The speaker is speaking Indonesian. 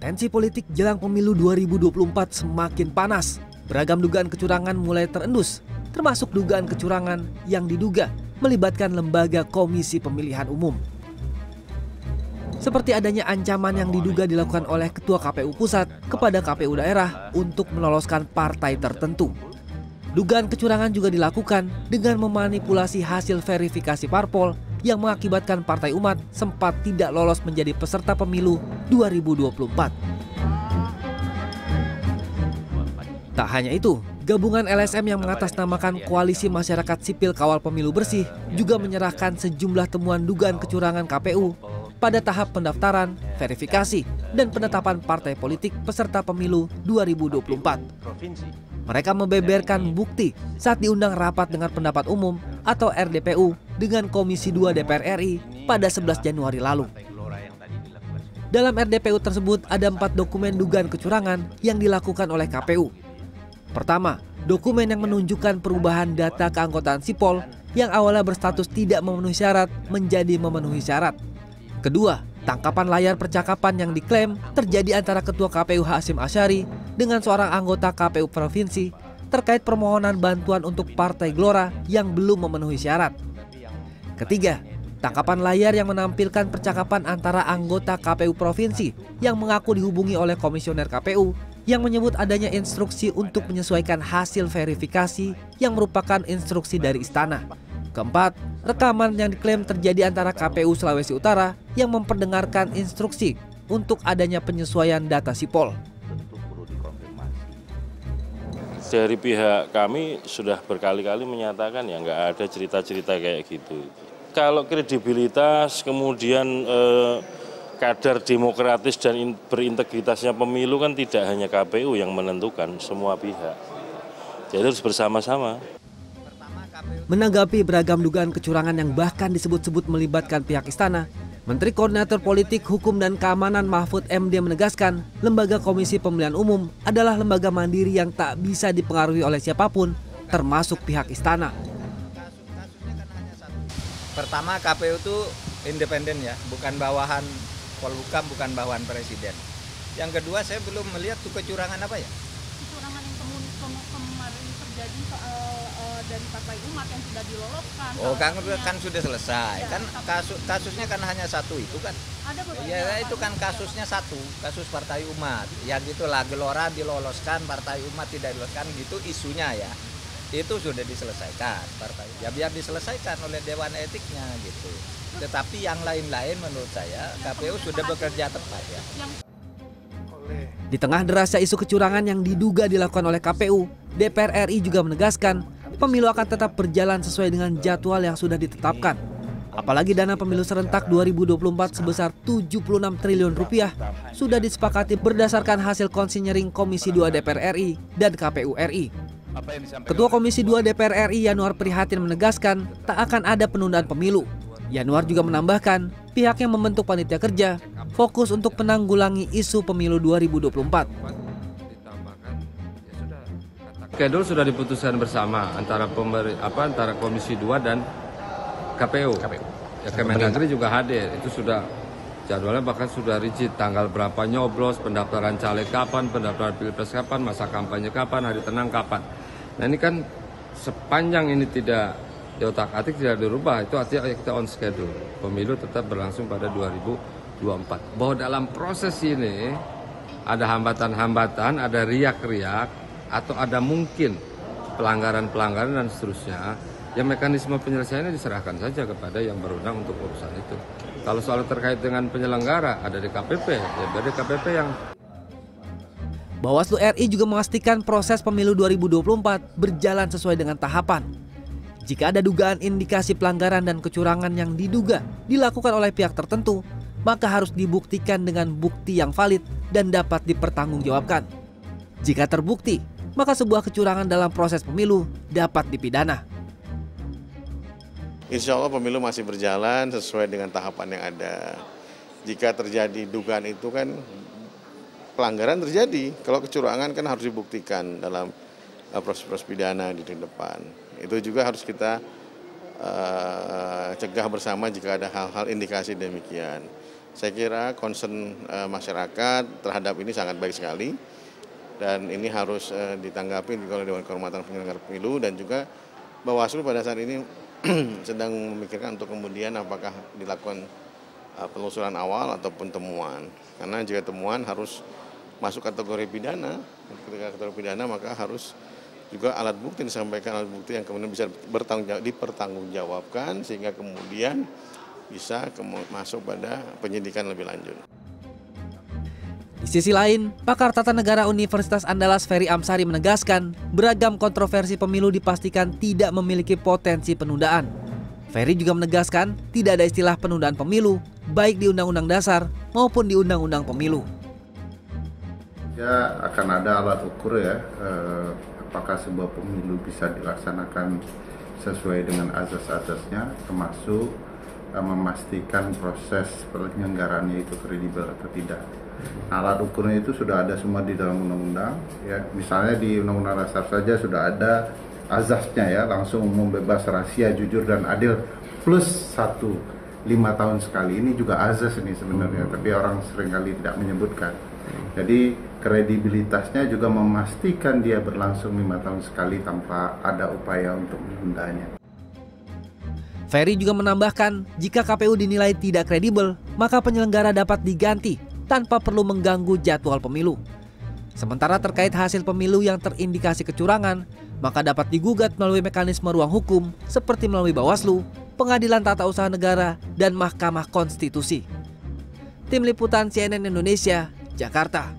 Tensi politik jelang pemilu 2024 semakin panas. Beragam dugaan kecurangan mulai terendus, termasuk dugaan kecurangan yang diduga melibatkan lembaga Komisi Pemilihan Umum. Seperti adanya ancaman yang diduga dilakukan oleh Ketua KPU Pusat kepada KPU daerah untuk meloloskan partai tertentu. Dugaan kecurangan juga dilakukan dengan memanipulasi hasil verifikasi parpol yang mengakibatkan Partai Umat sempat tidak lolos menjadi peserta pemilu 2024. Tak hanya itu, gabungan LSM yang mengatasnamakan Koalisi Masyarakat Sipil Kawal Pemilu Bersih juga menyerahkan sejumlah temuan dugaan kecurangan KPU pada tahap pendaftaran, verifikasi, dan penetapan partai politik peserta pemilu 2024. Mereka membeberkan bukti saat diundang rapat dengan pendapat umum atau RDPU dengan Komisi 2 DPR RI pada 11 Januari lalu. Dalam RDPU tersebut ada 4 dokumen dugaan kecurangan yang dilakukan oleh KPU. Pertama, dokumen yang menunjukkan perubahan data keanggotaan Sipol yang awalnya berstatus tidak memenuhi syarat menjadi memenuhi syarat. Kedua, tangkapan layar percakapan yang diklaim terjadi antara Ketua KPU Hasyim Asyari dengan seorang anggota KPU Provinsi terkait permohonan bantuan untuk Partai Gelora yang belum memenuhi syarat. Ketiga, tangkapan layar yang menampilkan percakapan antara anggota KPU Provinsi yang mengaku dihubungi oleh komisioner KPU yang menyebut adanya instruksi untuk menyesuaikan hasil verifikasi yang merupakan instruksi dari istana. Keempat, rekaman yang diklaim terjadi antara KPU Sulawesi Utara yang memperdengarkan instruksi untuk adanya penyesuaian data Sipol. Dari pihak kami sudah berkali-kali menyatakan ya nggak ada cerita-cerita kayak gitu. Kalau kredibilitas kemudian kadar demokratis dan berintegritasnya pemilu kan tidak hanya KPU yang menentukan, semua pihak. Jadi harus bersama-sama. Menanggapi beragam dugaan kecurangan yang bahkan disebut-sebut melibatkan pihak istana, Menteri Koordinator Politik, Hukum, dan Keamanan Mahfud MD menegaskan lembaga Komisi Pemilihan Umum adalah lembaga mandiri yang tak bisa dipengaruhi oleh siapapun, termasuk pihak istana. Pertama, KPU itu independen ya, bukan bawahan Polhukam, bukan bawahan Presiden. Yang kedua, saya belum melihat tuh kecurangan apa ya? Kecurangan yang kemarin terjadi dari Partai Umat yang sudah diloloskan. Oh, kan sudah selesai. Ya, kan kasusnya kan hanya satu itu kan. Ada beberapa. Ya itu kan kasusnya satu, kasus Partai Umat. Ya gitulah, Gelora diloloskan, Partai Umat tidak diloloskan, gitu isunya ya. Itu sudah diselesaikan Partai. Ya biar diselesaikan oleh Dewan Etiknya gitu. Tetapi yang lain-lain menurut saya KPU sudah bekerja tepat ya. Di tengah derasnya isu kecurangan yang diduga dilakukan oleh KPU, DPR RI juga menegaskan pemilu akan tetap berjalan sesuai dengan jadwal yang sudah ditetapkan. Apalagi dana pemilu serentak 2024 sebesar 76 triliun rupiah sudah disepakati berdasarkan hasil konsinyering Komisi 2 DPR RI dan KPU RI. Ketua Komisi 2 DPR RI Yanuar Prihatin menegaskan tak akan ada penundaan pemilu. Yanuar juga menambahkan pihaknya membentuk panitia kerja fokus untuk menanggulangi isu pemilu 2024. Skedul sudah diputuskan bersama antara Komisi 2 dan KPU. Ya, Kemendagri juga hadir. Itu sudah jadwalnya bahkan sudah rigid, tanggal berapa nyoblos, pendaftaran caleg kapan, pendaftaran pilpres kapan, masa kampanye kapan, hari tenang kapan. Nah ini kan sepanjang ini tidak diotak-atik, tidak dirubah, itu artinya kita on schedule. Pemilu tetap berlangsung pada 2024. Bahwa dalam proses ini ada hambatan-hambatan, ada riak-riak, atau ada mungkin pelanggaran-pelanggaran dan seterusnya, ya mekanisme penyelesaiannya diserahkan saja kepada yang berwenang untuk urusan itu. Kalau soal terkait dengan penyelenggara ada di KPP, ya dari KPP yang... Bawaslu RI juga memastikan proses pemilu 2024 berjalan sesuai dengan tahapan. Jika ada dugaan indikasi pelanggaran dan kecurangan yang diduga dilakukan oleh pihak tertentu, maka harus dibuktikan dengan bukti yang valid dan dapat dipertanggungjawabkan. Jika terbukti, maka sebuah kecurangan dalam proses pemilu dapat dipidana. Insya Allah pemilu masih berjalan sesuai dengan tahapan yang ada. Jika terjadi dugaan itu kan pelanggaran terjadi, kalau kecurangan kan harus dibuktikan dalam proses pidana di depan. Itu juga harus kita cegah bersama jika ada hal-hal indikasi demikian. Saya kira concern masyarakat terhadap ini sangat baik sekali dan ini harus ditanggapi juga oleh Dewan Kehormatan Penyelenggara Pemilu, dan juga Bawaslu pada saat ini sedang memikirkan untuk kemudian apakah dilakukan penelusuran awal ataupun temuan. Karena jika temuan harus masuk kategori pidana, ketika kategori pidana maka harus juga alat bukti disampaikan, alat bukti yang kemudian bisa dipertanggungjawabkan sehingga kemudian bisa masuk pada penyidikan lebih lanjut. Di sisi lain, pakar tata negara Universitas Andalas Ferry Amsari menegaskan beragam kontroversi pemilu dipastikan tidak memiliki potensi penundaan. Ferry juga menegaskan tidak ada istilah penundaan pemilu, baik di Undang-Undang Dasar maupun di Undang-Undang Pemilu. Ya, akan ada alat ukur ya, apakah sebuah pemilu bisa dilaksanakan sesuai dengan azas-azasnya, termasuk memastikan proses penyelenggaraannya itu kredibel atau tidak. Alat ukurnya itu sudah ada semua di dalam undang-undang, ya. Misalnya di Undang-Undang Dasar saja sudah ada azasnya ya, langsung umum, bebas, rahasia, jujur dan adil plus 5 tahun sekali. Ini juga azas ini sebenarnya, tapi orang seringkali tidak menyebutkan. Jadi kredibilitasnya juga memastikan dia berlangsung 5 tahun sekali tanpa ada upaya untuk menundanya. Ferry juga menambahkan, jika KPU dinilai tidak kredibel, maka penyelenggara dapat diganti tanpa perlu mengganggu jadwal pemilu. Sementara terkait hasil pemilu yang terindikasi kecurangan, maka dapat digugat melalui mekanisme ruang hukum seperti melalui Bawaslu, Pengadilan Tata Usaha Negara, dan Mahkamah Konstitusi. Tim Liputan CNN Indonesia, Jakarta.